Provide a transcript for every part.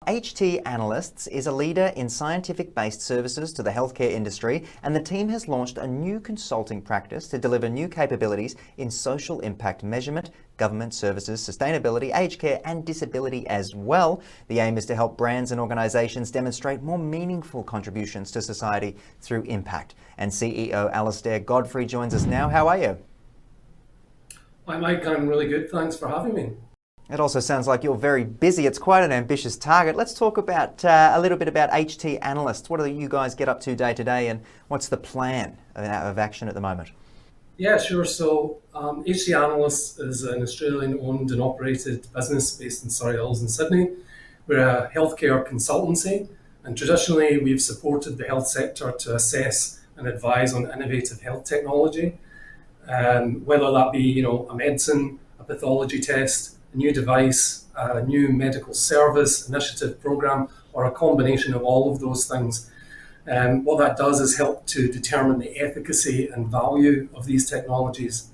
HTANALYSTS is a leader in scientific-based services to the healthcare industry, and the team has launched a new consulting practice to deliver new capabilities in social impact measurement, government services, sustainability, aged care and disability as well. The aim is to help brands and organisations demonstrate more meaningful contributions to society through impact. And CEO Alasdair Godfrey joins us now. How are you? Hi Mike, I'm really good. Thanks for having me. It also sounds like you're very busy. It's quite an ambitious target. Let's talk about a little bit about HTANALYSTS. What do you guys get up to day to day, and what's the plan of action at the moment? Yeah, sure. So HTANALYSTS is an Australian-owned and operated business based in Surrey Hills in Sydney. We're a healthcare consultancy, and traditionally we've supported the health sector to assess and advise on innovative health technology, whether that be a medicine, a pathology test, a new device, a new medical service, initiative, program, or a combination of all of those things. What that does is help to determine the efficacy and value of these technologies.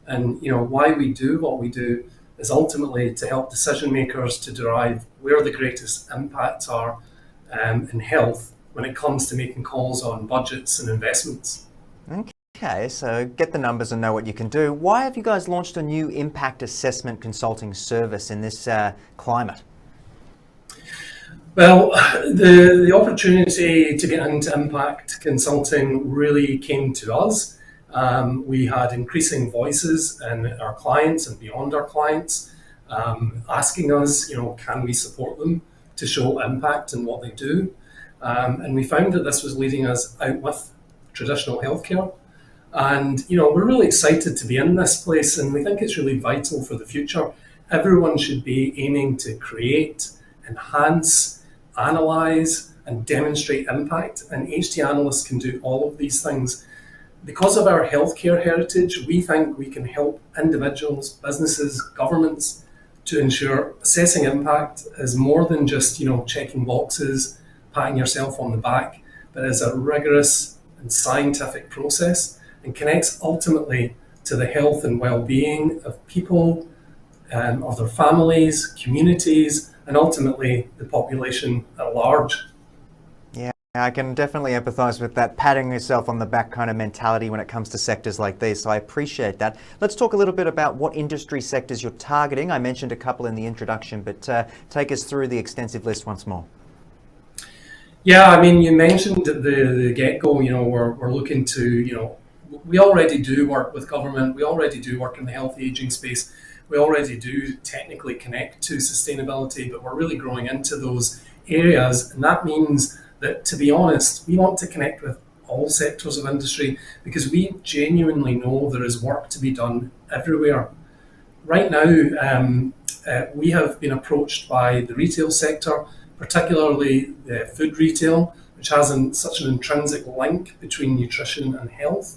And why we do what we do is ultimately to help decision makers to derive where the greatest impacts are in health when it comes to making calls on budgets and investments. Okay, so get the numbers and know what you can do. Why have you guys launched a new impact assessment consulting service in this climate? Well, the opportunity to get into impact consulting really came to us. We had increasing voices in our clients and beyond our clients asking us, can we support them to show impact in what they do? And we found that this was leading us out with traditional healthcare. And, we're really excited to be in this place, and we think it's really vital for the future. Everyone should be aiming to create, enhance, analyse and demonstrate impact, and HTANALYSTS can do all of these things. Because of our healthcare heritage, we think we can help individuals, businesses, governments to ensure assessing impact is more than just checking boxes, patting yourself on the back, but is a rigorous and scientific process and connects ultimately to the health and well-being of people, of their families, communities, and ultimately the population at large. Yeah, I can definitely empathise with that patting yourself on the back kind of mentality when it comes to sectors like these, so I appreciate that. Let's talk a little bit about what industry sectors you're targeting. I mentioned a couple in the introduction, but take us through the extensive list once more. Yeah, you mentioned at the get-go, we're looking to, we already do work with government, we already do work in the healthy aging space, we already do technically connect to sustainability, but we're really growing into those areas. And that means that, to be honest, we want to connect with all sectors of industry because we genuinely know there is work to be done everywhere. Right now, we have been approached by the retail sector, particularly the food retail, which has such an intrinsic link between nutrition and health.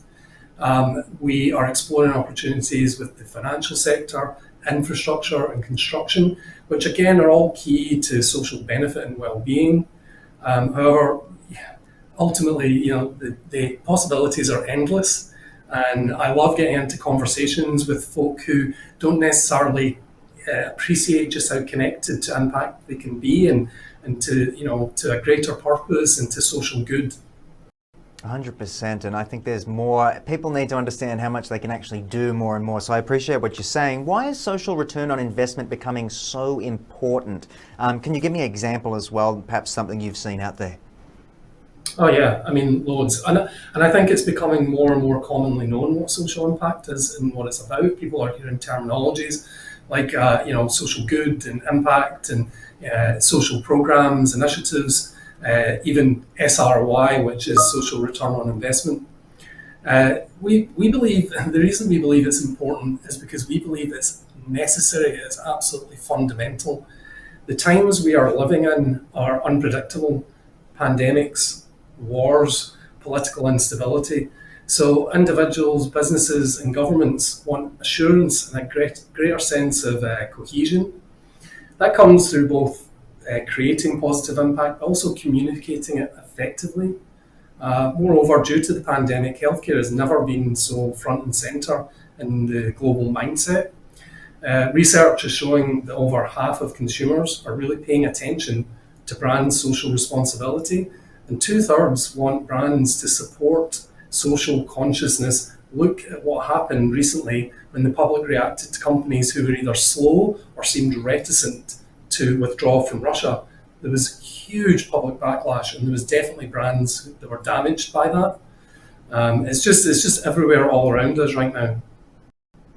We are exploring opportunities with the financial sector, infrastructure and construction, which again are all key to social benefit and well-being. However, ultimately, the possibilities are endless, and I love getting into conversations with folk who don't necessarily appreciate just how connected to impact they can be and to a greater purpose and to social good. 100%, and I think there's more. People need to understand how much they can actually do more and more, so I appreciate what you're saying. Why is social return on investment becoming so important? Can you give me an example as well, perhaps something you've seen out there? Oh yeah, loads. And I think it's becoming more and more commonly known what social impact is and what it's about. People are hearing terminologies like social good and impact and social programs, initiatives, even SRY, which is social return on investment. We believe, the reason we believe it's important is because we believe it's necessary, it's absolutely fundamental. The times we are living in are unpredictable. Pandemics, wars, political instability. So individuals, businesses and governments want assurance and a greater sense of cohesion. That comes through both creating positive impact, but also communicating it effectively. Moreover, due to the pandemic, healthcare has never been so front and centre in the global mindset. Research is showing that over half of consumers are really paying attention to to brands' social responsibility, and 2/3 want brands to support social consciousness. Look at what happened recently when the public reacted to companies who were either slow or seemed reticent to withdraw from Russia. There was huge public backlash, and there was definitely brands that were damaged by that. It's just everywhere, all around us right now.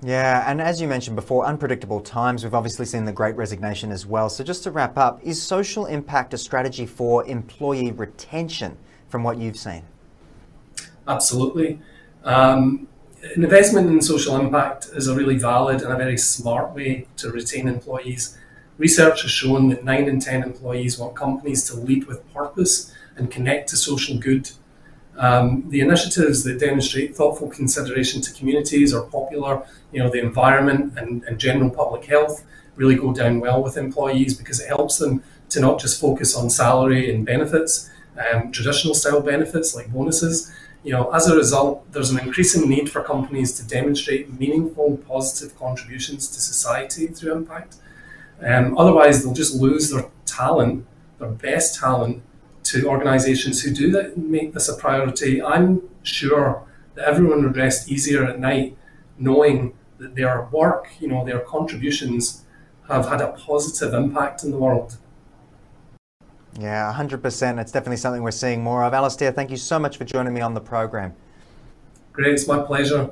Yeah, and as you mentioned before, unpredictable times. We've obviously seen the Great Resignation as well. So just to wrap up, is social impact a strategy for employee retention from what you've seen? Absolutely. An investment in social impact is a really valid and a very smart way to retain employees. Research has shown that 9 in 10 employees want companies to lead with purpose and connect to social good. The initiatives that demonstrate thoughtful consideration to communities or popular, the environment and general public health really go down well with employees because it helps them to not just focus on salary and benefits, traditional style benefits like bonuses. As a result, there's an increasing need for companies to demonstrate meaningful, positive contributions to society through impact. Otherwise, they'll just lose their talent, their best talent, to organisations who do that, make this a priority. I'm sure that everyone would rest easier at night knowing that their work, their contributions have had a positive impact in the world. Yeah, 100%. It's definitely something we're seeing more of. Alasdair, thank you so much for joining me on the program. Great, it's my pleasure.